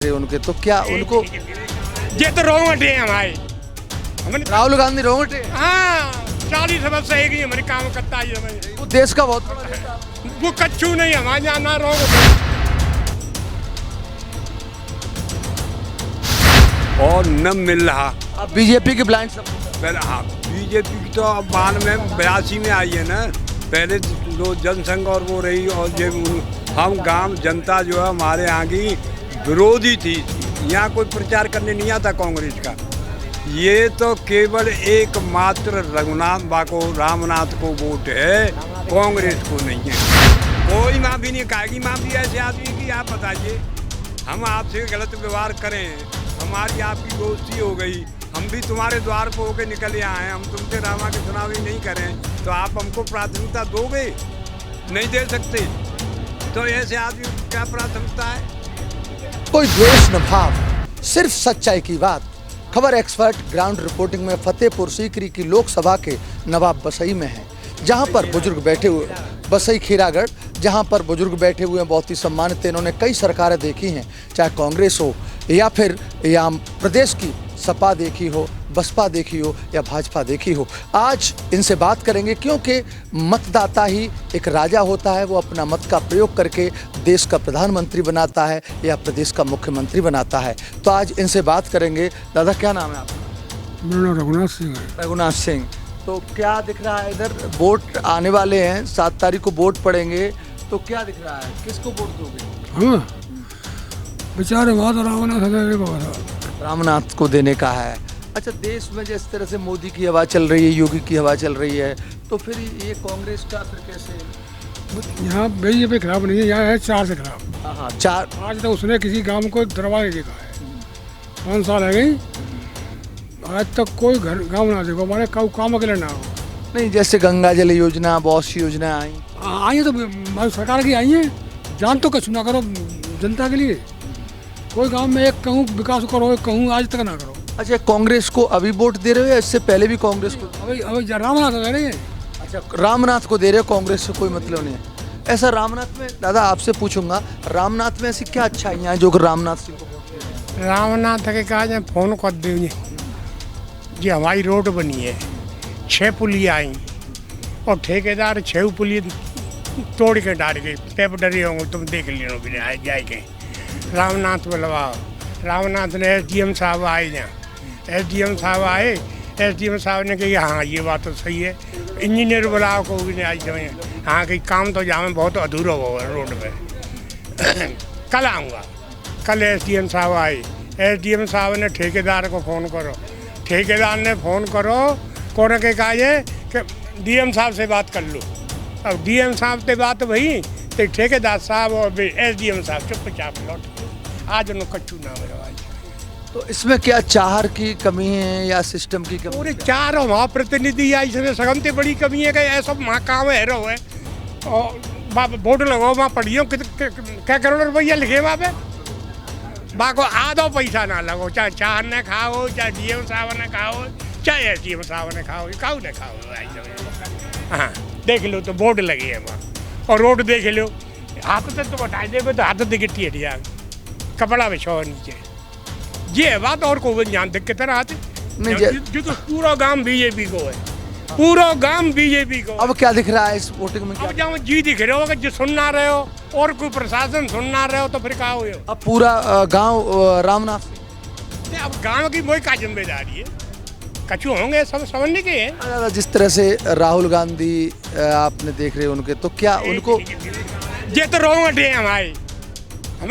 उनके तो क्या उनको ये तो रोंगटे हैं हमारे राहुल गांधी रोंगटे हाँ 40 वर्ष से एक ही हमारे काम करता है वो देश का बहुत बड़ा नेता है। वो कच्चू नहीं हमारे यहाँ ना रोंगटे और न मिल रहा। अब बीजेपी की ब्लाइंड सपोर्ट पहले हाँ बीजेपी की तो अब बाद में 82 में आई है ना। पहले जो जनसंघ और वो रही और ये हम गांव जनता जो है हमारे यहाँ की विरोधी थी। यहाँ कोई प्रचार करने नहीं आता कांग्रेस का। ये तो केवल एकमात्र रघुनाथ बाको रामनाथ को वोट है, कांग्रेस को नहीं है। कोई माफी नहीं खाएगी। माफी ऐसे आदमी की आप बताइए, हम आपसे गलत व्यवहार करें, हमारी आपकी दोस्ती हो गई, हम भी तुम्हारे द्वार पर होके निकल आए, हम तुमसे रामा के चुनाव ही नहीं करें तो आप हमको प्राथमिकता दोगे? नहीं दे सकते। तो ऐसे आदमी को क्या प्राथमिकता है? कोई द्वेष न भाव, सिर्फ सच्चाई की बात। खबर एक्सपर्ट ग्राउंड रिपोर्टिंग में फतेहपुर सीकरी की लोकसभा के नवाब बसई में है, जहां पर बुजुर्ग बैठे हुए बसई खीरागढ़, जहां पर बुजुर्ग बैठे हुए हैं, बहुत ही सम्मानित। इन्होंने कई सरकारें देखी हैं, चाहे कांग्रेस हो या फिर प्रदेश की सपा देखी हो, बसपा देखी हो या भाजपा देखी हो। आज इनसे बात करेंगे क्योंकि मतदाता ही एक राजा होता है। वो अपना मत का प्रयोग करके देश का प्रधानमंत्री बनाता है या प्रदेश का मुख्यमंत्री बनाता है। तो आज इनसे बात करेंगे। दादा क्या नाम है आपका? मेरा नाम रघुनाथ सिंह है। रघुनाथ सिंह। तो क्या दिख रहा है इधर? वोट आने वाले हैं, 7 तारीख को वोट पड़ेंगे, तो क्या दिख रहा है? किसको वोट दोगे? हाँ बेचारे वहाँ तो रामनाथ को देने का है। अच्छा, देश में जिस तरह से मोदी की हवा चल रही है, योगी की हवा चल रही है, तो फिर ये कांग्रेस का फिर कैसे? यहाँ बीजेपी खराब नहीं है, यहाँ है 4 से खराब। हाँ 4। आज तक उसने किसी गांव को दरबार नहीं देखा है। 5 साल है गई, आज तक कोई घर गांव ना देखो हमारे काम अकेले ना हो। नहीं, जैसे गंगा जल योजना, बहुत सी योजना आई। आई है तो सरकार की आई है, जान तो कुछ ना करो जनता के लिए। कोई गांव में एक कहूँ विकास करो, एक कहूँ आज तक ना करो। अच्छा, कांग्रेस को अभी वोट दे रहे हो या इससे पहले भी कांग्रेस को? अभी रामनाथ दे रहे हैं। अच्छा, रामनाथ को दे रहे हो, कांग्रेस से कोई मतलब नहीं है। ऐसा रामनाथ में, दादा आपसे पूछूंगा, रामनाथ में ऐसी क्या अच्छाइयाँ हैं जो रामनाथ सिंह को वोट दे रहे हैं? रामनाथ के कहा फोन कर दे जी हमारी रोड बनी है, 6 पुलियाँ आई और ठेकेदार 6 पुलिया तोड़ के डाल गए। स्टेप डरे होंगे, तुम देख लेना भी आए जाएंगे। रामनाथ बुलवाओ। रामनाथ ने SDM साहब आए यहाँ, SDM साहब आए, SDM साहब ने कही हाँ ये बात तो सही है। इंजीनियर बुलाओ को भी नहीं आई जाए, हाँ कहीं काम तो जहाँ बहुत अधूरा हुआ रोड पे। कल आऊँगा। कल SDM साहब आए, SDM साहब ने ठेकेदार को फ़ोन करो, ठेकेदार ने फ़ोन करो कोने के कहा है कि DM साहब से बात कर लो। अब DM साहब से बात भई तो ठेकेदार साहब और SDM साहब चुपचाप लौट आज उन्होंने कच्चू ना हो। तो इसमें क्या चाहर की कमी है या सिस्टम की कमी? पूरे 4 वहाँ प्रतिनिधि आई, इसमें सगमते बड़ी कमी है कि ऐसा वहाँ काम है रो है और वोट लगाओ वहाँ पढ़ियो क्या करोड़ रुपया लिखे वहाँ पे, वहाँ को आधा पैसा ना लगो, चाहे चार ने खाओ, चाहे DM साहब ने खाओ, चाहे SDM साहब ने खाओ, खाओ ने खाओ। हाँ देख लो तो वोट लगे है वहाँ और रोड देख लो। हाथ से तो हटाई देगा तो हाथ दिखती है दिया, कपड़ा बिछाओ नीचे, ये बात। और को जान देख कितना आते जो तो पूरा गांव बीजेपी को है, पूरा गांव बीजेपी को। अब क्या दिख रहा है इस वोटिंग में? अब जहाँ जी दिख रहे हो जो सुन ना रहे हो और कोई प्रशासन सुन ना रहे हो तो फिर क्या हो? अब पूरा गांव रामनाथ। अब गांव की वही का जिम्मेदारी है, कछु होंगे सब समझने के हैं। जिस तरह से राहुल गांधी आपने देख रहे हो उनके, तो क्या उनको ये तो रोंगटे हैं हमारे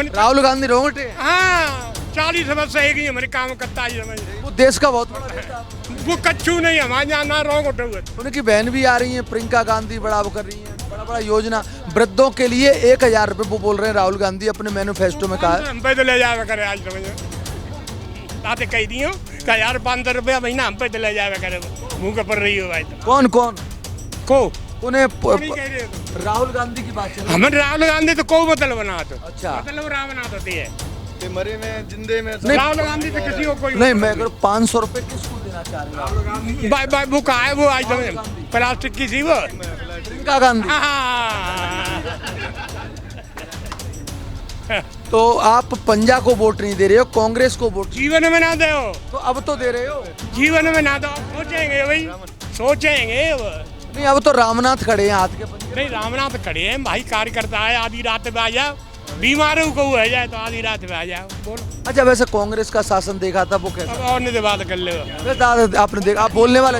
राहुल गांधी रोंगटे? हाँ 40 वर्ष से एक ही हमारे काम करता है। वो देश का बहुत बड़ा नेता है। वो कच्चू नहीं हमारे यहाँ ना रोंगटे हुए। उनकी बहन भी आ रही है, प्रियंका गांधी, बड़ा वो कर रही है, बड़ा बड़ा योजना वृद्धों के लिए 1000 रुपये वो बोल रहे हैं। राहुल गांधी अपने मैनिफेस्टो में कहा हम पे तो ले जाया करे आज समझ आते कह दी हो का यार 500 रुपया महीना हम पे तो ले जाया करे, मुँह के पर रही हो भाई। कौन कौन को उन्हें राहुल गांधी की बात चल रही है। हमें राहुल गांधी तो को मतलब बना तो अच्छा मतलब रामनाथ होती है मरे में जिंदे में राहुल गांधी तो किसी को कोई नहीं। मैं अगर 500 रुपये किसको देना चाह रहा हूँ? बाय वो कहा है वो आज प्लास्टिक की थी वो प्रियंका गांधी। हाँ तो आप पंजा को वोट नहीं दे रहे हो, कांग्रेस को वोट, जीवन में ना दो, तो अब तो दे रहे हो। जीवन में ना दो, सोचेंगे भाई, सोचेंगे। नहीं, अब तो रामनाथ खड़े हैं हाथ के पंजे। नहीं, रामनाथ खड़े हैं भाई, कार्यकर्ता है, आधी रात में आ जाओ, बीमारों को है जाए तो आधी रात में आ जाओ, बोलो। अच्छा, वैसे कांग्रेस का शासन देखा था, वो कैसा? अब और नहीं बात कर ले, आपने देखा, आप बोलने वाले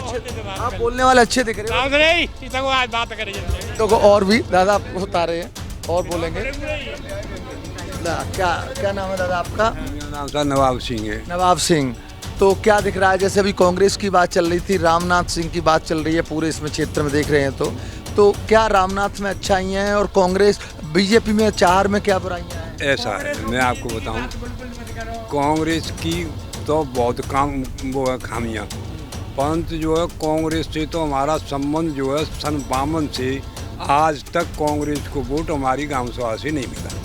अच्छे दिख रहे हो। नहीं इतना को आज बात करें तो और भी दादा आप बता रहे हैं और बोलेंगे। क्या क्या नाम है दादा आपका? मेरा नाम था नवाब सिंह है। नवाब सिंह, तो क्या दिख रहा है? जैसे अभी कांग्रेस की बात चल रही थी, रामनाथ सिंह की बात चल रही है, पूरे इसमें क्षेत्र में देख रहे हैं, तो क्या रामनाथ में अच्छाइयाँ हैं और कांग्रेस बीजेपी में चार में क्या बुराइयाँ हैं? ऐसा है, मैं आपको बताऊं, कांग्रेस की तो बहुत काम वो है खामियां, परंतु जो है कांग्रेस से तो हमारा संबंध जो है सन 52 से आज तक कांग्रेस को वोट हमारी गांव सभा से नहीं मिला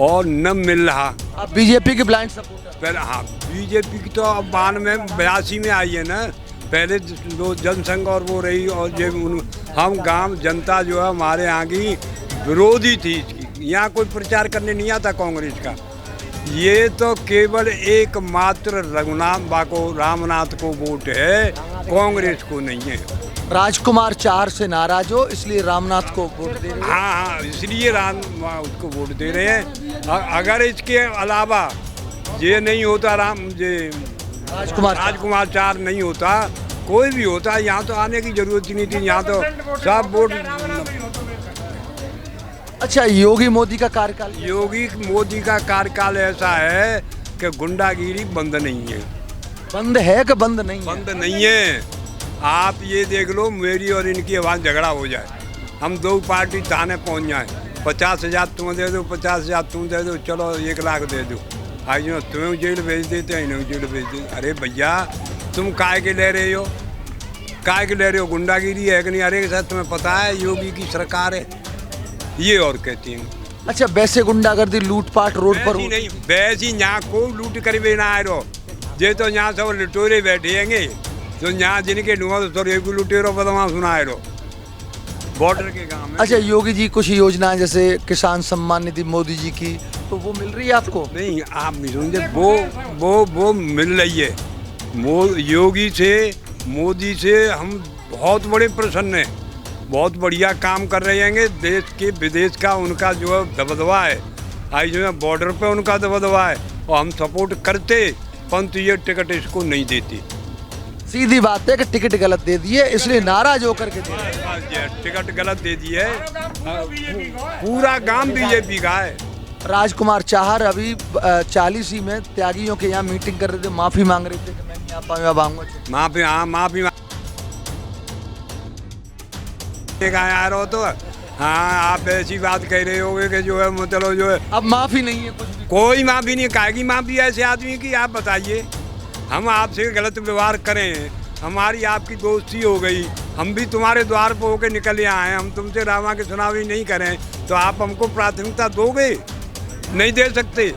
और न मिल रहा। आप बीजेपी की ब्लाइंड सपोर्टर? पहले हाँ, बीजेपी की तो अब 82 में आई है ना, पहले जो जनसंघ और वो रही, और जो हम गांव जनता जो है हमारे यहाँ की विरोधी थी इसकी, यहाँ कोई प्रचार करने नहीं आता कांग्रेस का। ये तो केवल एकमात्र रामनाथ को वोट है, कांग्रेस को नहीं है। राजकुमार चार से नाराज हो इसलिए रामनाथ को वोट दे रहे हैं? हाँ, इसलिए उसको वोट दे रहे हैं। अगर इसके अलावा ये नहीं होता, राजकुमार चार नहीं होता, कोई भी होता, यहाँ तो आने की जरूरत ही नहीं थी, यहाँ तो सब वोट। अच्छा, योगी मोदी का कार्यकाल? योगी मोदी का कार्यकाल ऐसा है कि गुंडागिरी बंद नहीं है। बंद है कि बंद नहीं है? बंद नहीं है। आप ये देख लो, मेरी और इनकी आवाज़ झगड़ा हो जाए, हम दो पार्टी थाने पहुंच जाए, 50,000 तुम दे दो, 50,000 तुम दे दो, चलो 1 लाख दे दो, आज जो तुम्हें जेल भेज देते हैं, इन्हें जेल भेज देते। अरे भैया, तुम काय के ले रहे हो? काय के ले रहे हो? गुंडागिरी है कि नहीं? अरे सर, तुम्हें पता है योगी की सरकार है, ये और कहती हैं। अच्छा, वैसे गुंडागर्दी लूटपाट रोड पर नहीं, वैसी यहाँ को लूट कर भी ना आए रहो, ये तो यहाँ सब लुटेरे बैठेंगे, तो यहाँ जिनके नुआ तो लुटेरो बदमाश सुनाए रहो बॉर्डर के गाँव में। अच्छा, योगी जी कुछ योजनाएं जैसे किसान सम्मान निधि मोदी जी की, तो वो मिल रही है आपको? नहीं, आप समझे, वो मिल रही है। योगी से, मोदी से हम बहुत बड़े प्रसन्न हैं, बहुत बढ़िया काम कर रहे हैं। देश के विदेश का उनका जो है दबदबा है, आज जो है बॉर्डर पे उनका दबदबा है, और हम सपोर्ट करते, परंतु ये टिकट इसको नहीं देती। सीधी बात है कि टिकट गलत दे दिए, इसलिए नाराज होकर के टिकट गलत दे दी है। पूरा गांव बीजेपी का है। राजकुमार चाहर अभी 40 ही में त्यागियों के यहाँ मीटिंग कर रहे थे, माफी मांग रहे थे कि मैं नहीं आ पाऊंगा, अब आऊंगा। माफी, हाँ, माफी यार हो तो हाँ, आप ऐसी बात कह रहे होगे कि जो है मतलब जो है अब माफी नहीं है, कुछ भी कोई माफी नहीं। काहेगी माफी ऐसे आदमी की? आप बताइए, हम आपसे गलत व्यवहार करें, हमारी आपकी दोस्ती हो गई, हम भी तुम्हारे द्वार पर होकर निकल आए, हम तुमसे रामा की सुनावी नहीं करें, तो आप हमको प्राथमिकता दोगे? नहीं दे सकते।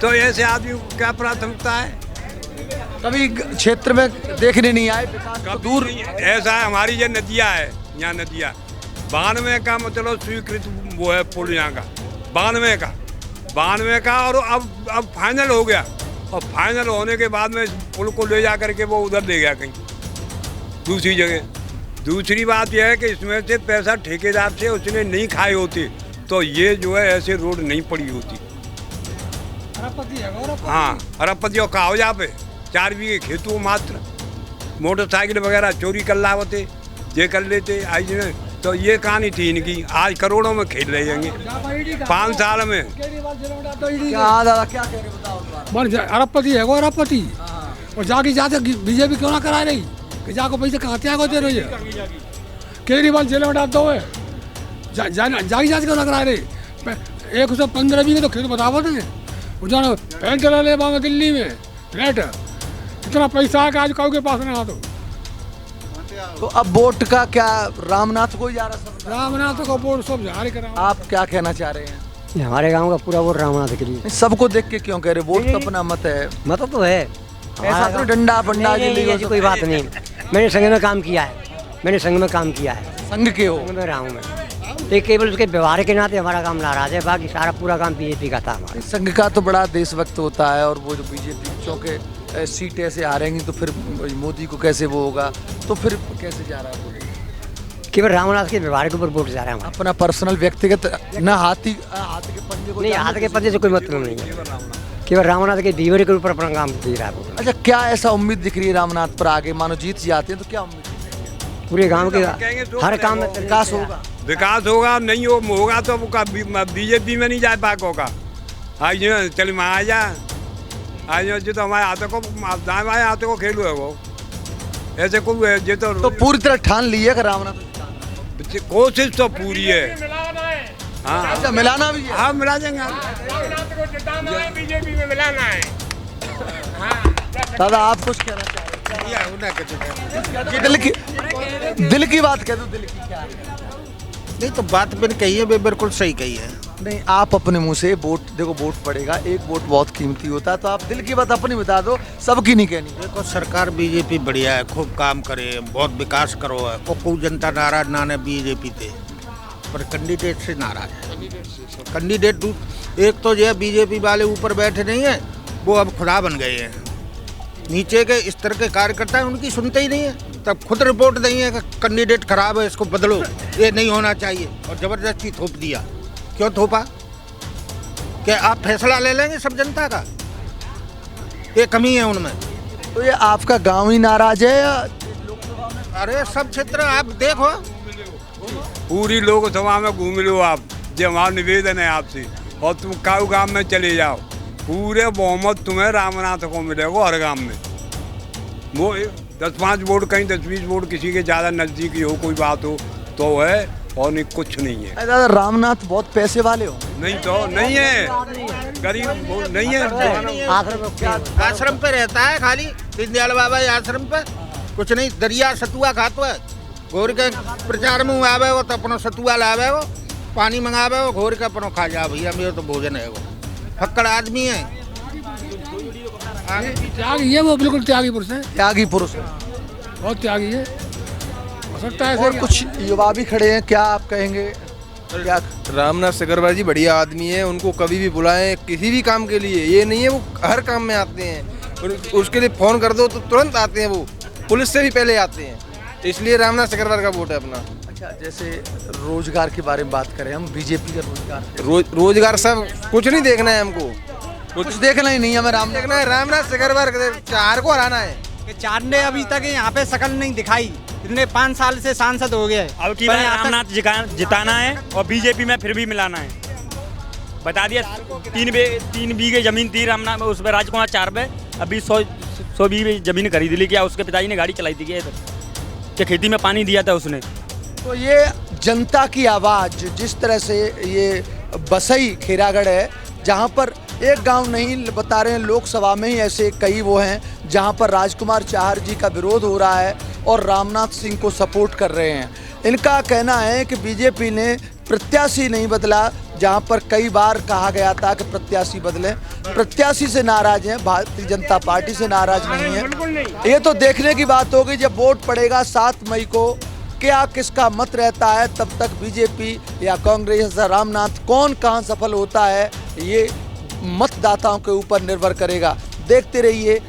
तो ऐसे आदमी को क्या प्राथमिकता है? कभी क्षेत्र में देखने नहीं आए, कब दूर ऐसा है। हमारी ये नदियाँ है, यहाँ नदियाँ 92 का मतलब स्वीकृत वो है पुल यहाँ का, 92 का, और अब फाइनल हो गया, और फाइनल होने के बाद में पुल को ले जा करके वो उधर ले गया कहीं दूसरी जगह। दूसरी बात यह है कि इसमें से पैसा ठेकेदार से उसने नहीं खाए होते, तो ये जो है ऐसे रोड नहीं पड़ी होती। हाँ, अरबपतियों का हो जा पे 4 बीघे खेतों मात्र, मोटरसाइकिल वगैरह चोरी कर लाते, ये कर लेते आज ने। तो ये कहानी थी इनकी, आज करोड़ों में खेल रहे हैं 5 साल में। क्या दादा क्या कह रहे बताओ? अरबपति है वो, अरबपति, और जाके जाते बीजेपी क्यों ना करा रही कि जाको पैसे कहाँ त्याग होते रही है? केजरीवाल जेल में डालते हुए जाके जाते क्यों ना करा रही? 115 बीघे तो खेत बतावत है, वो जाना पेंट ले पाऊंगा दिल्ली में फ्लैट, इतना पैसा है कि आज काऊ के पास ना। तो अब वोट का क्या रामनाथ को ही जा रहा सब? रामनाथ को वोट सब जारी करा। आप क्या कहना चाह रहे हैं? हमारे गांव का पूरा वोट रामनाथ के लिए। सबको देख के क्यों कह रहे? वोट तो अपना मत है। मत तो है, ऐसा तो डंडा फंडा ऐसी कोई बात नहीं। मैंने संघ में काम किया है, संघ के हो? संघ में रहा हूँ मैं। एक केवल उसके व्यवहार के नाते हमारा काम नाराज है, बाकी सारा पूरा काम बीजेपी का था हमारा। संघ का तो बड़ा देशभक्त होता है और वो जो बीजेपी चूँकि सीटें ऐसे आ रहेंगी तो फिर मोदी को कैसे वो होगा, तो फिर कैसे जा रहा है? केवल रामनाथ के व्यवहार के ऊपर वोट जा रहा है हमारा। अपना पर्सनल व्यक्तिगत ना हाथी के पंजे को नहीं, हाथ के पंजे से कोई मतलब नहीं है, केवल रामनाथ के दीवार के ऊपर अपना काम दे रहा है वो। अच्छा, क्या ऐसा उम्मीद दिख रही है रामनाथ पर आगे, मानो जीत जाते हैं तो क्या उम्मीद? पूरे गांव के हर काम में विकास होगा? विकास होगा, नहीं होगा तो बीजेपी में नहीं जा पाएगा। आज चल मैं आ जा, आज जो तो हमारे हाथों को दाएं बाएं हाथों को खेलू है वो, ऐसे कोई जो तो पूरी तरह ठान ली है कि रामनाथ? कोशिश तो पूरी है। हाँ, अच्छा, मिलाना भी है? हाँ, मिला देंगे। बीजेपी में मिलाना है। दादा, आप कुछ कहना चाह रहे हैं? दिल की बात कह दो, दिल की क्या है? नहीं तो बात मैंने कही है, बिल्कुल सही कही है। नहीं, आप अपने मुंह से वोट, देखो वोट पड़ेगा, एक वोट बहुत कीमती होता है, तो आप दिल की बात अपनी बता दो, सबकी नहीं कहनी। देखो सरकार बीजेपी बढ़िया है, खूब काम करे, बहुत विकास करो है, और कोई जनता नाराज ना है बीजेपी थे, पर कैंडिडेट से नाराज है। कैंडिडेट एक तो जो बीजेपी वाले ऊपर बैठे नहीं है, वो अब खुदा बन गए हैं। नीचे के इस तरह के कार्यकर्ता हैं, उनकी सुनते ही नहीं है, तब खुद रिपोर्ट नहीं है कि कैंडिडेट खराब है, इसको बदलो, ये नहीं होना चाहिए, और जबरदस्ती थोप दिया। क्यों थोपा? क्या आप फैसला ले लेंगे सब जनता का? ये कमी है उनमें। तो ये आपका गांव ही नाराज है या? अरे सब क्षेत्र आप देखो, पूरी लोकसभा में घूम लो आप, जो हमारा निवेदन है आपसे, और तुम काऊ गांव में चले जाओ, पूरे बहुमत तुम्हें रामनाथ को मिलेगा हर गांव में। वो 10-5 वोट कहीं 10-20 वोट किसी के ज़्यादा नज़दीकी हो, कोई बात हो तो है, और नहीं कुछ नहीं है। दादा, रामनाथ बहुत पैसे वाले हो? नहीं तो नहीं है, गरीब नहीं है। आश्रम पे रहता है खाली, दीनदयाल बाबा आश्रम पे, कुछ नहीं, दरिया सतुआ खातो है। घोर के प्रचार में आवे वो तो अपनो सतुआ लावे, वो पानी मंगावे, वो घोर के अपनो खा जा, भैया मेरे तो भोजन है। वो फक्कड़ आदमी है, त्यागी है वो, बिल्कुल त्यागी पुरुष है, त्यागी पुरुष है, बहुत त्यागी है। हो सकता है और कुछ युवा भी खड़े हैं, क्या आप कहेंगे? क्या रामनाथ सेगरवार जी बढ़िया आदमी है, उनको कभी भी बुलाएं किसी भी काम के लिए, ये नहीं है वो हर काम में आते हैं, उसके लिए फ़ोन कर दो तो तुरंत आते हैं, वो पुलिस से भी पहले आते हैं, इसलिए रामनाथ सेगरवार का वोट है अपना। अच्छा, जैसे रोजगार के बारे में बात करें हम, बीजेपी का रोजगार रोजगार सब कुछ नहीं देखना है हमको, कुछ देखना ही नहीं है, हमें देखना है रामनाथ सेगरवार चार को हराना है। चार ने अभी तक यहाँ पे शकल नहीं दिखाई, इतने 5 साल से सांसद हो गए। अब की बार रामनाथ जिताना है और बीजेपी में फिर भी मिलाना है। बता दिया 3 बीघे जमीन थी रामनाथ, उस पर राजकुमार 4 पे, अभी 100 बीघे जमीन खरीद ली। क्या उसके पिताजी ने गाड़ी चलाई थी क्या खेती में पानी दिया था उसने? तो ये जनता की आवाज़, जिस तरह से ये बसई खेरागढ़ है, जहाँ पर एक गांव नहीं बता रहे हैं, लोकसभा में ही ऐसे कई वो हैं जहां पर राजकुमार चाहर जी का विरोध हो रहा है और रामनाथ सिंह को सपोर्ट कर रहे हैं। इनका कहना है कि बीजेपी ने प्रत्याशी नहीं बदला, जहां पर कई बार कहा गया था कि प्रत्याशी बदलें, प्रत्याशी से नाराज हैं, भारतीय जनता पार्टी से नाराज नहीं है। ये तो देखने की बात होगी जब वोट पड़ेगा 7 मई को, क्या किसका मत रहता है। तब तक बीजेपी या कांग्रेस या रामनाथ, कौन कहां सफल होता है, ये मतदाताओं के ऊपर निर्भर करेगा। देखते रहिए